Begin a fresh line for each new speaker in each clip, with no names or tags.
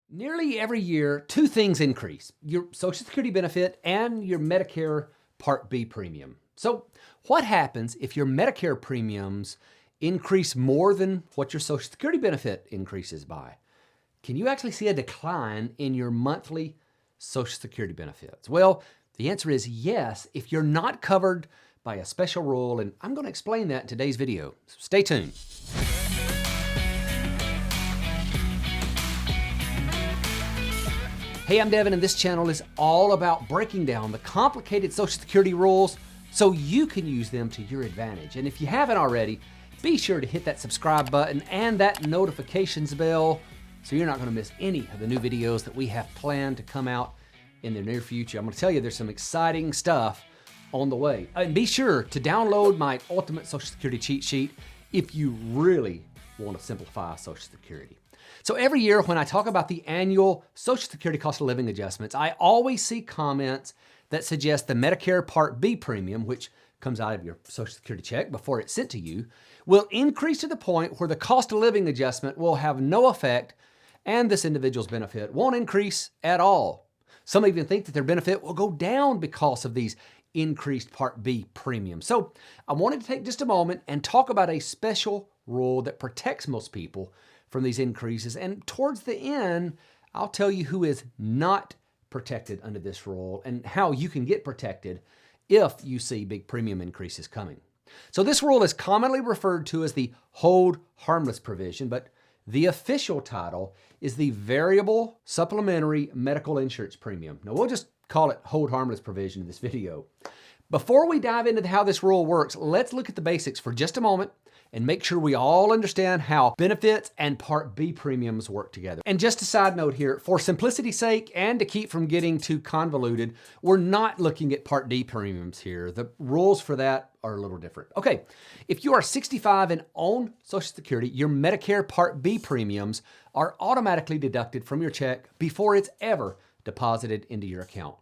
Nearly every year, two things increase: your Social Security benefit and your Medicare Part B premium. So, what happens if your Medicare premiums increase more than what your Social Security benefit increases by? Can you actually see a decline in your monthly Social Security benefits? Well, the answer is yes, if you're not covered by a special rule, and I'm going to explain that in today's video. So stay tuned. Hey, I'm Devin, and this channel is all about breaking down the complicated Social Security rules so you can use them to your advantage. And if you haven't already, be sure to hit that subscribe button and that notifications bell so you're not going to miss any of the new videos that we have planned to come out in the near future. I'm going to tell you there's some exciting stuff on the way. And be sure to download my Ultimate Social Security Cheat Sheet if you really want to simplify Social Security. So every year when I talk about the annual Social Security cost of living adjustments, I always see comments that suggest the Medicare Part B premium, which comes out of your Social Security check before it's sent to you, will increase to the point where the cost of living adjustment will have no effect and this individual's benefit won't increase at all. Some even think that their benefit will go down because of these increased Part B premiums. So I wanted to take just a moment and talk about a special rule that protects most people from these increases. And towards the end, I'll tell you who is not protected under this rule and how you can get protected if you see big premium increases coming. So this rule is commonly referred to as the hold harmless provision, but the official title is the variable supplementary medical insurance premium. Now we'll just call it hold harmless provision in this video. Before we dive into how this rule works, let's look at the basics for just a moment and make sure we all understand how benefits and Part B premiums work together. And just a side note here, for simplicity's sake and to keep from getting too convoluted, we're not looking at Part D premiums here. The rules for that are a little different. Okay, if you are 65 and own Social Security, your Medicare Part B premiums are automatically deducted from your check before it's ever deposited into your account.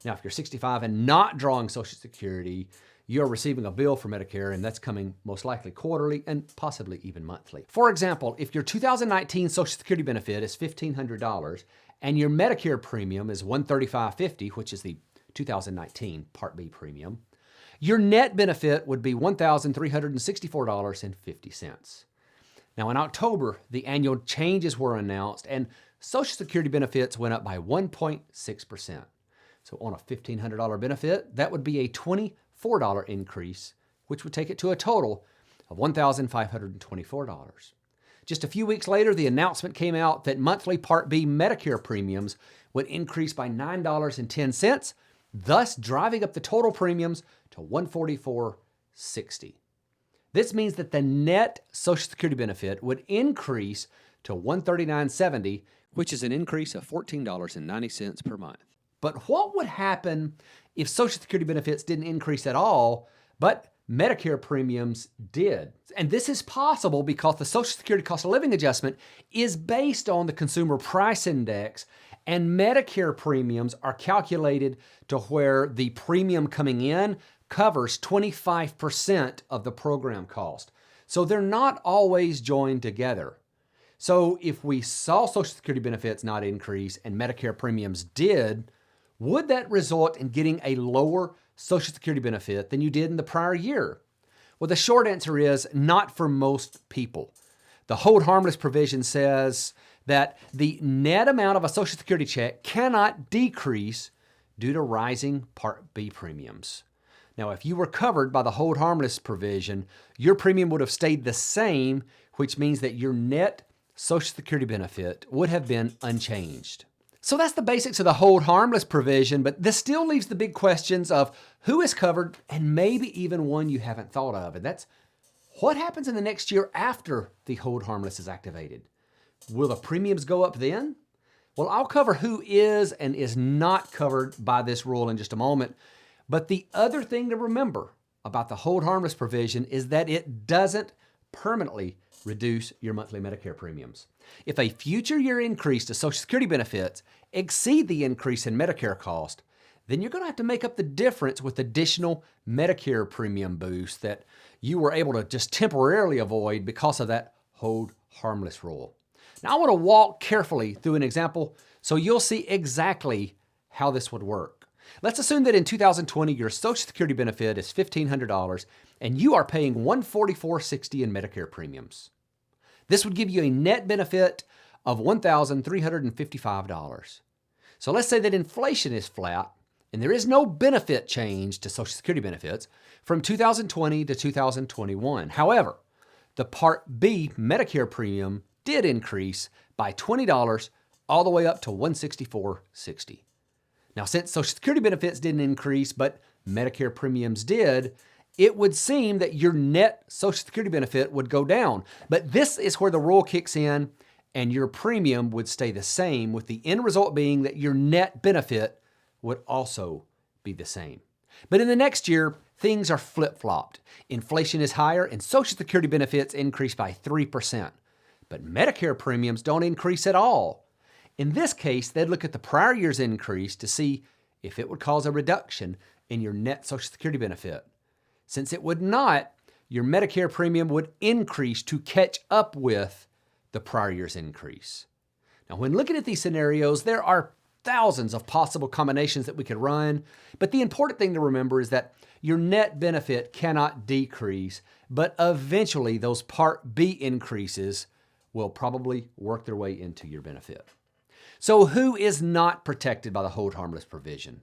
Now, if you're 65 and not drawing Social Security, you're receiving a bill for Medicare, and that's coming most likely quarterly and possibly even monthly. For example, if your 2019 Social Security benefit is $1,500 and your Medicare premium is $135.50, which is the 2019 Part B premium, your net benefit would be $1,364.50. Now, in October, the annual changes were announced, and Social Security benefits went up by 1.6%. So on a $1,500 benefit, that would be a $24 increase, which would take it to a total of $1,524. Just a few weeks later, the announcement came out that monthly Part B Medicare premiums would increase by $9.10, thus driving up the total premiums to $144.60. This means that the net Social Security benefit would increase to $139.70, which is an increase of $14.90 per month. But what would happen if Social Security benefits didn't increase at all, but Medicare premiums did? And this is possible because the Social Security cost of living adjustment is based on the Consumer Price Index, and Medicare premiums are calculated to where the premium coming in covers 25% of the program cost. So they're not always joined together. So if we saw Social Security benefits not increase and Medicare premiums did, would that result in getting a lower Social Security benefit than you did in the prior year? Well, the short answer is not for most people. The hold harmless provision says that the net amount of a Social Security check cannot decrease due to rising Part B premiums. Now, if you were covered by the hold harmless provision, your premium would have stayed the same, which means that your net Social Security benefit would have been unchanged. So that's the basics of the hold harmless provision, but this still leaves the big questions of who is covered and maybe even one you haven't thought of. And that's what happens in the next year after the hold harmless is activated. Will the premiums go up then? Well, I'll cover who is and is not covered by this rule in just a moment. But the other thing to remember about the hold harmless provision is that it doesn't permanently reduce your monthly Medicare premiums. If a future year increase to Social Security benefits exceed the increase in Medicare cost, then you're going to have to make up the difference with additional Medicare premium boost that you were able to just temporarily avoid because of that hold harmless rule. Now I want to walk carefully through an example so you'll see exactly how this would work. Let's assume that in 2020 your Social Security benefit is $1,500 and you are paying $144.60 in Medicare premiums. This would give you a net benefit of $1,355. So let's say that inflation is flat and there is no benefit change to Social Security benefits from 2020 to 2021. However, the Part B Medicare premium did increase by $20 all the way up to $164.60. Now, since Social Security benefits didn't increase, but Medicare premiums did, it would seem that your net Social Security benefit would go down. But this is where the rule kicks in and your premium would stay the same, with the end result being that your net benefit would also be the same. But in the next year, things are flip-flopped. Inflation is higher and Social Security benefits increase by 3%. But Medicare premiums don't increase at all. In this case, they'd look at the prior year's increase to see if it would cause a reduction in your net Social Security benefit. Since it would not, your Medicare premium would increase to catch up with the prior year's increase. Now, when looking at these scenarios, there are thousands of possible combinations that we could run, but the important thing to remember is that your net benefit cannot decrease, but eventually those Part B increases will probably work their way into your benefit. So who is not protected by the hold harmless provision?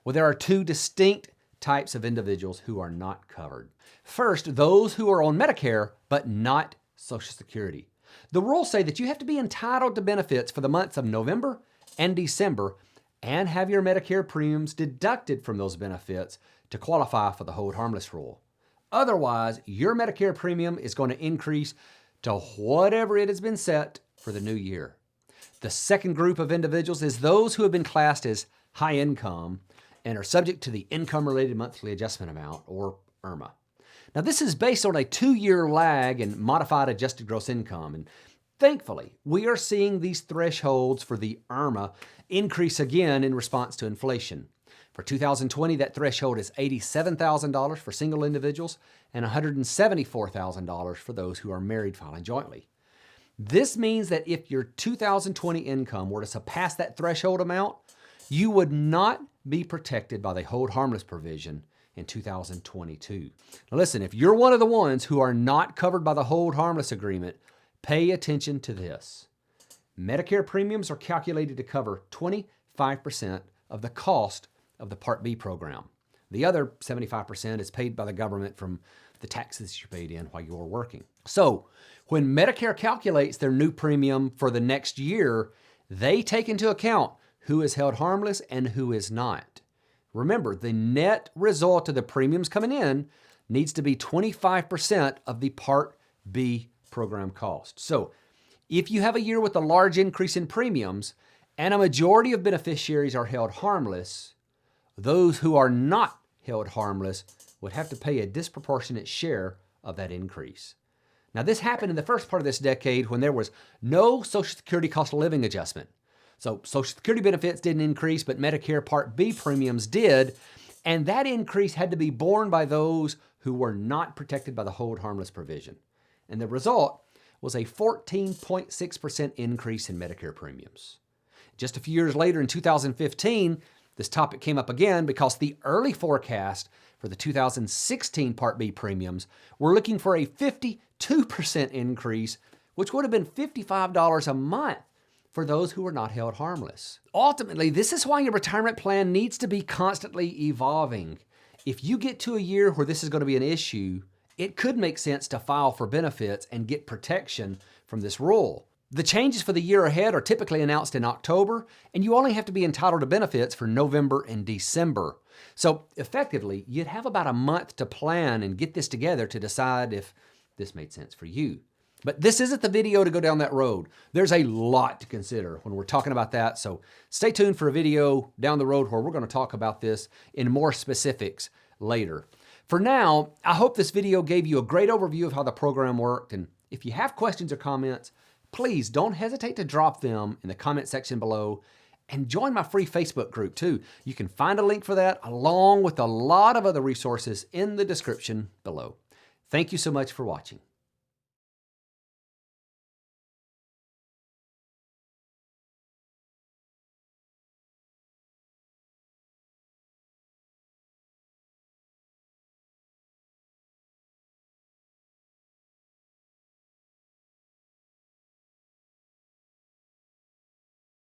Well, there are two distinct types of individuals who are not covered. First, those who are on Medicare, but not Social Security. The rules say that you have to be entitled to benefits for the months of November and December and have your Medicare premiums deducted from those benefits to qualify for the hold harmless rule. Otherwise, your Medicare premium is going to increase to whatever it has been set for the new year. The second group of individuals is those who have been classed as high income and are subject to the Income-Related Monthly Adjustment Amount, or IRMA. Now, this is based on a 2-year lag in modified adjusted gross income, and thankfully, we are seeing these thresholds for the IRMA increase again in response to inflation. For 2020, that threshold is $87,000 for single individuals and $174,000 for those who are married filing jointly. This means that if your 2020 income were to surpass that threshold amount, you would not be protected by the hold harmless provision in 2022. Now listen, if you're one of the ones who are not covered by the hold harmless agreement, pay attention to this. Medicare premiums are calculated to cover 25% of the cost of the Part B program. The other 75% is paid by the government from the taxes you paid in while you were working. So when Medicare calculates their new premium for the next year, they take into account who is held harmless and who is not. Remember, the net result of the premiums coming in needs to be 25% of the Part B program cost. So if you have a year with a large increase in premiums and a majority of beneficiaries are held harmless, those who are not held harmless would have to pay a disproportionate share of that increase. Now, this happened in the first part of this decade when there was no Social Security cost of living adjustment. So Social Security benefits didn't increase, but Medicare Part B premiums did, and that increase had to be borne by those who were not protected by the hold harmless provision. And the result was a 14.6% increase in Medicare premiums. Just a few years later, in 2015, this topic came up again because the early forecast for the 2016 Part B premiums were looking for a 52% increase, which would have been $55 a month for those who were not held harmless. Ultimately, this is why your retirement plan needs to be constantly evolving. If you get to a year where this is going to be an issue, it could make sense to file for benefits and get protection from this rule. The changes for the year ahead are typically announced in October, and you only have to be entitled to benefits for November and December. So effectively, you'd have about a month to plan and get this together to decide if this made sense for you. But this isn't the video to go down that road. There's a lot to consider when we're talking about that, so stay tuned for a video down the road where we're going to talk about this in more specifics later. For now, I hope this video gave you a great overview of how the program worked, and if you have questions or comments, please don't hesitate to drop them in the comment section below and join my free Facebook group too. You can find a link for that along with a lot of other resources in the description below. Thank you so much for watching.